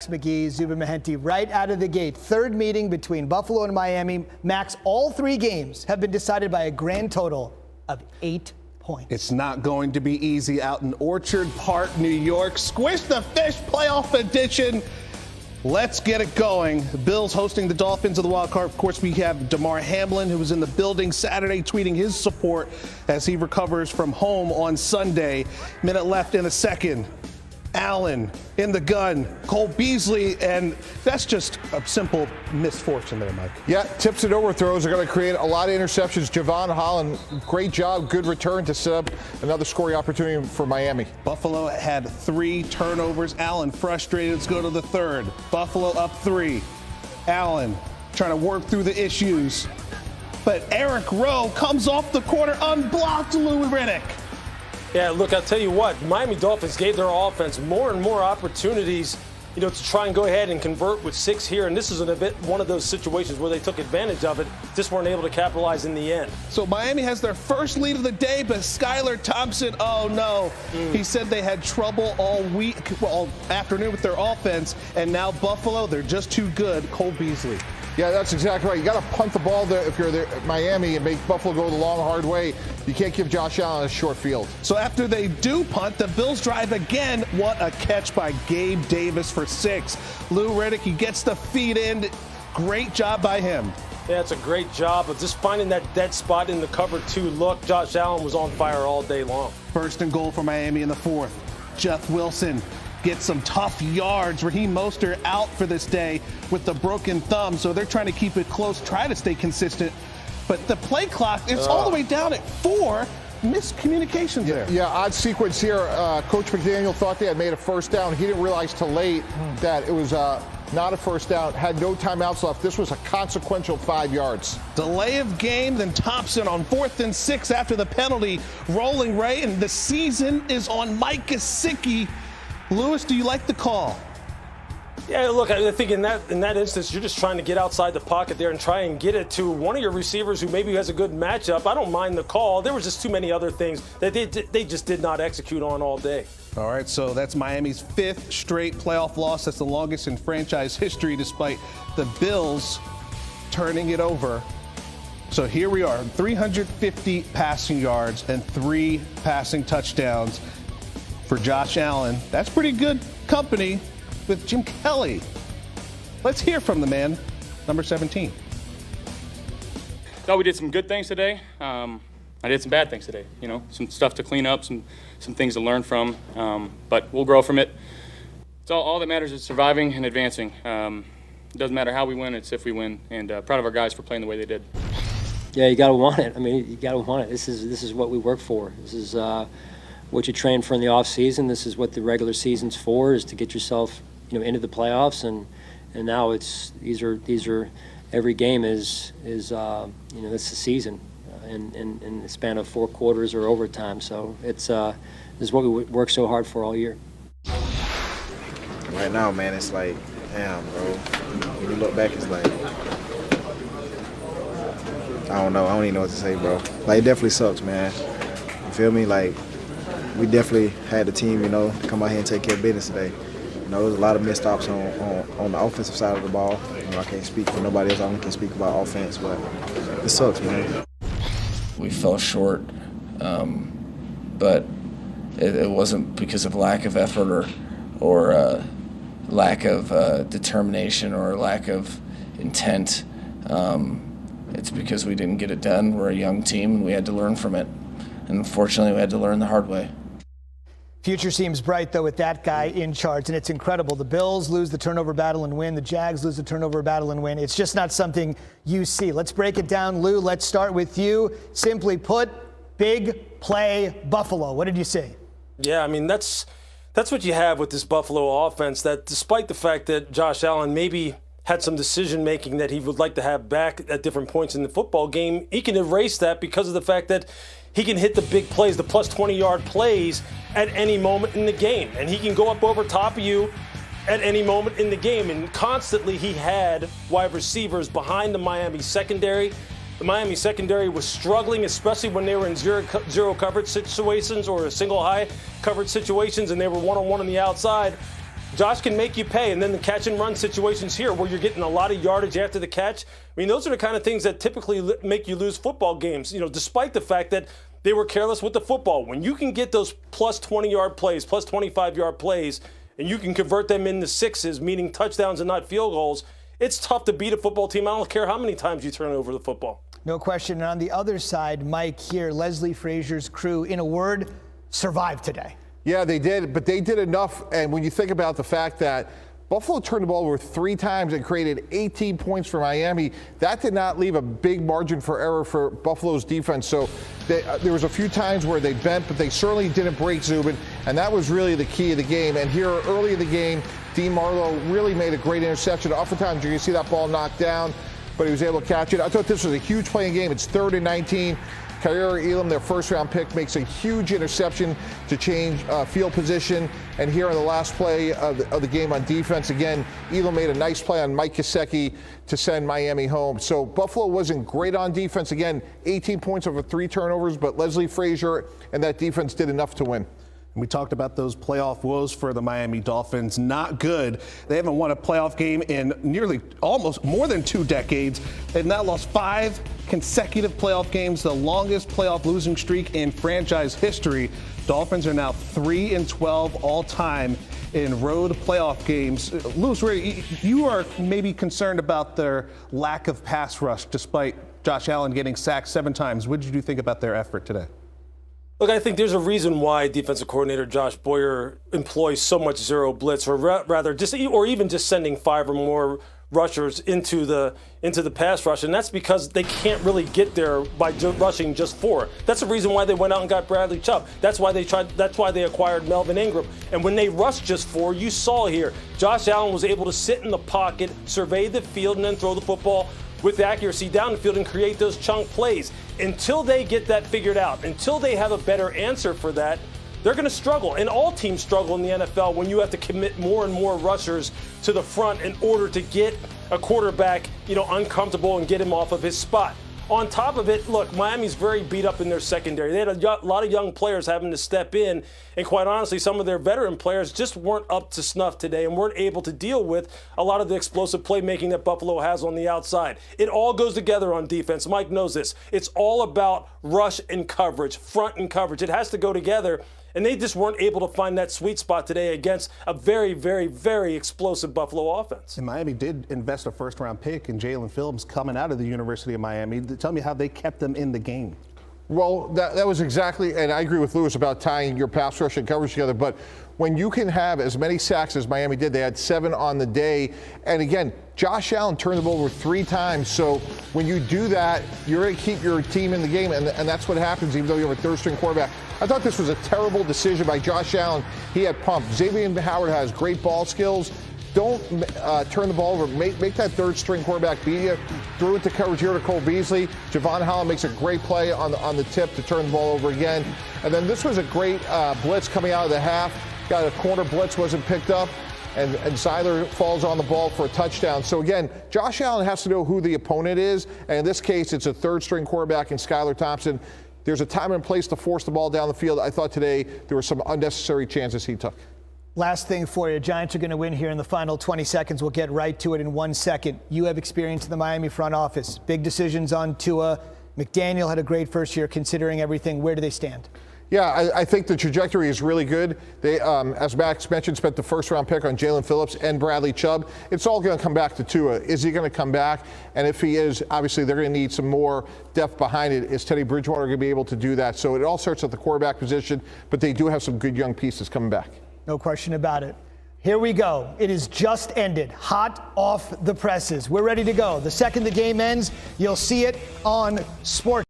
Max McGee, Zuba Mahenti, right out of the gate. Third meeting between Buffalo and Miami. Max, all 3 games have been decided by a grand total of 8 points. It's not going to be easy out in Orchard Park, New York. Squish the Fish playoff edition. Let's get it going. The Bills hosting the Dolphins of the wild card. Of course, we have Damar Hamlin, who was in the building Saturday, tweeting his support as he recovers from home on Sunday. Minute left in the second. Allen in the gun, Cole Beasley, and that's just a simple misfortune there, Mike. Yeah, tips and overthrows are going to create a lot of interceptions. Javon Holland, great job, good return to set up another scoring opportunity for Miami. Buffalo had 3 turnovers. Allen frustrated. Let's go to the third. Buffalo up 3. Allen trying to work through the issues. But Eric Rowe comes off the corner unblocked. Lou Riddick. Yeah, look, I'll tell you what, Miami Dolphins gave their offense more and more opportunities, to try and go ahead and convert with 6 here. And this is one of those situations where they took advantage of it, just weren't able to capitalize in the end. So Miami has their first lead of the day, but Skylar Thompson, oh no. He said they had trouble all afternoon with their offense, and now Buffalo, they're just too good. Cole Beasley. Yeah, that's exactly right. You got to punt the ball there if you're there at Miami and make Buffalo go the long, hard way. You can't give Josh Allen a short field. So after they do punt, the Bills drive again. What a catch by Gabe Davis for 6. Lou Riddick, he gets the feet in. Great job by him. Yeah, it's a great job of just finding that dead spot in the cover 2 look. Josh Allen was on fire all day long. First and goal for Miami in the 4th. Jeff Wilson gets some tough yards. Raheem Mostert out for this day with the broken thumb, so they're trying to keep it close, try to stay consistent. But the play clock, it's all the way down at 4. Miscommunications there. Yeah, odd sequence here. Coach McDaniel thought they had made a first down. He didn't realize till late that it was not a first down. Had no timeouts left. This was a consequential 5 yards. Delay of game, then Thompson on 4th and 6 after the penalty. Rolling right, and the season is on Mike Gesicki. Lewis, do you like the call? Yeah, look, I think in that instance, you're just trying to get outside the pocket there and try and get it to one of your receivers who maybe has a good matchup. I don't mind the call. There was just too many other things that they just did not execute on all day. All right, so that's Miami's 5th straight playoff loss. That's the longest in franchise history, despite the Bills turning it over. So here we are, 350 passing yards and 3 passing touchdowns for Josh Allen. That's pretty good company with Jim Kelly. Let's hear from the man, number 17. Thought we did some good things today. I did some bad things today. Some stuff to clean up, some things to learn from. But we'll grow from it. It's all that matters is surviving and advancing. It doesn't matter how we win; it's if we win. And proud of our guys for playing the way they did. Yeah, you got to want it. I mean, you got to want it. This is what we work for. This is what you train for in the off season. This is what the regular season's for, is to get yourself, into the playoffs. And now these are every game is it's the season, in the span of 4 quarters or overtime. So this is what we work so hard for all year. Right now, man, it's like, damn, bro. When you look back, it's like, I don't know. I don't even know what to say, bro. Like, it definitely sucks, man. You feel me? Like, we definitely had the team, to come out here and take care of business today. There was a lot of missed stops on the offensive side of the ball. I can't speak for nobody else. I only can speak about offense, but it sucks, man. We fell short, but it wasn't because of lack of effort or lack of determination or lack of intent. It's because we didn't get it done. We're a young team, and we had to learn from it. And unfortunately, we had to learn the hard way. Future seems bright, though, with that guy in charge, and it's incredible. The Bills lose the turnover battle and win. The Jags lose the turnover battle and win. It's just not something you see. Let's break it down. Lou, let's start with you. Simply put, big play Buffalo. What did you see? Yeah, I mean, that's what you have with this Buffalo offense, that despite the fact that Josh Allen maybe had some decision-making that he would like to have back at different points in the football game, he can erase that because of the fact that he can hit the big plays, the plus 20-yard plays at any moment in the game. And he can go up over top of you at any moment in the game. And constantly he had wide receivers behind the Miami secondary. The Miami secondary was struggling, especially when they were in zero coverage situations or single high coverage situations, and they were one-on-one on the outside. Josh can make you pay. And then the catch and run situations here where you're getting a lot of yardage after the catch. I mean, those are the kind of things that typically make you lose football games, despite the fact that they were careless with the football. When you can get those plus 20-yard plays, plus 25-yard plays, and you can convert them into sixes, meaning touchdowns and not field goals, it's tough to beat a football team. I don't care how many times you turn over the football. No question. And on the other side, Mike, here, Leslie Frazier's crew, in a word, survived today. Yeah, they did, but they did enough. And when you think about the fact that Buffalo turned the ball over 3 times and created 18 points for Miami, that did not leave a big margin for error for Buffalo's defense. So there was a few times where they bent, but they certainly didn't break Zubin, and that was really the key of the game. And here early in the game, Dean Marlowe really made a great interception. Oftentimes you're going to see that ball knocked down, but he was able to catch it. I thought this was a huge playing game. It's 3rd and 19. Kaiir Elam, their first-round pick, makes a huge interception to change field position. And here on the last play of the game on defense, again, Elam made a nice play on Mike Gesicki to send Miami home. So Buffalo wasn't great on defense. Again, 18 points over 3 turnovers, but Leslie Frazier and that defense did enough to win. We talked about those playoff woes for the Miami Dolphins. Not good. They haven't won a playoff game in nearly almost more than 2 decades. They've now lost 5 consecutive playoff games, the longest playoff losing streak in franchise history. Dolphins are now 3-12 all time in road playoff games. Lewis, you are maybe concerned about their lack of pass rush despite Josh Allen getting sacked 7 times. What did you think about their effort today? Look, I think there's a reason why defensive coordinator Josh Boyer employs so much zero blitz, or rather, even just sending 5 or more rushers into the pass rush, and that's because they can't really get there by rushing just 4. That's the reason why they went out and got Bradley Chubb. That's why they acquired Melvin Ingram. And when they rushed just 4, you saw here, Josh Allen was able to sit in the pocket, survey the field, and then throw the football with accuracy down the field and create those chunk plays. Until they get that figured out, until they have a better answer for that, they're going to struggle. And all teams struggle in the NFL when you have to commit more and more rushers to the front in order to get a quarterback, uncomfortable and get him off of his spot. On top of it, look, Miami's very beat up in their secondary. They had a lot of young players having to step in, and quite honestly, some of their veteran players just weren't up to snuff today and weren't able to deal with a lot of the explosive playmaking that Buffalo has on the outside. It all goes together on defense. Mike knows this. It's all about rush and coverage, front and coverage. It has to go together. And they just weren't able to find that sweet spot today against a very, very, very explosive Buffalo offense. And Miami did invest a first-round pick in Jalen Phillips coming out of the University of Miami. Tell me how they kept them in the game. Well, that was exactly, and I agree with Lewis about tying your pass rush and coverage together, but when you can have as many sacks as Miami did, they had 7 on the day, and again, Josh Allen turned the ball over 3 times, so when you do that, you're going to keep your team in the game, and that's what happens even though you have a third-string quarterback. I thought this was a terrible decision by Josh Allen. He had pumped. Xavier Howard has great ball skills. Don't turn the ball over. Make that third-string quarterback beat you. Threw it to coverage here to Cole Beasley. Javon Holland makes a great play on the tip to turn the ball over again. And then this was a great blitz coming out of the half. Got a corner blitz, wasn't picked up. And Seiler falls on the ball for a touchdown. So again, Josh Allen has to know who the opponent is. And in this case, it's a third-string quarterback in Skylar Thompson. There's a time and place to force the ball down the field. I thought today there were some unnecessary chances he took. Last thing for you, Giants are going to win here in the final 20 seconds. We'll get right to it in 1 second. You have experience in the Miami front office. Big decisions on Tua. McDaniel had a great first year considering everything. Where do they stand? Yeah, I think the trajectory is really good. They, as Max mentioned, spent the first-round pick on Jalen Phillips and Bradley Chubb. It's all going to come back to Tua. Is he going to come back? And if he is, obviously they're going to need some more depth behind it. Is Teddy Bridgewater going to be able to do that? So it all starts at the quarterback position, but they do have some good young pieces coming back. No question about it. Here we go. It is just ended. Hot off the presses. We're ready to go. The second the game ends, you'll see it on Sports.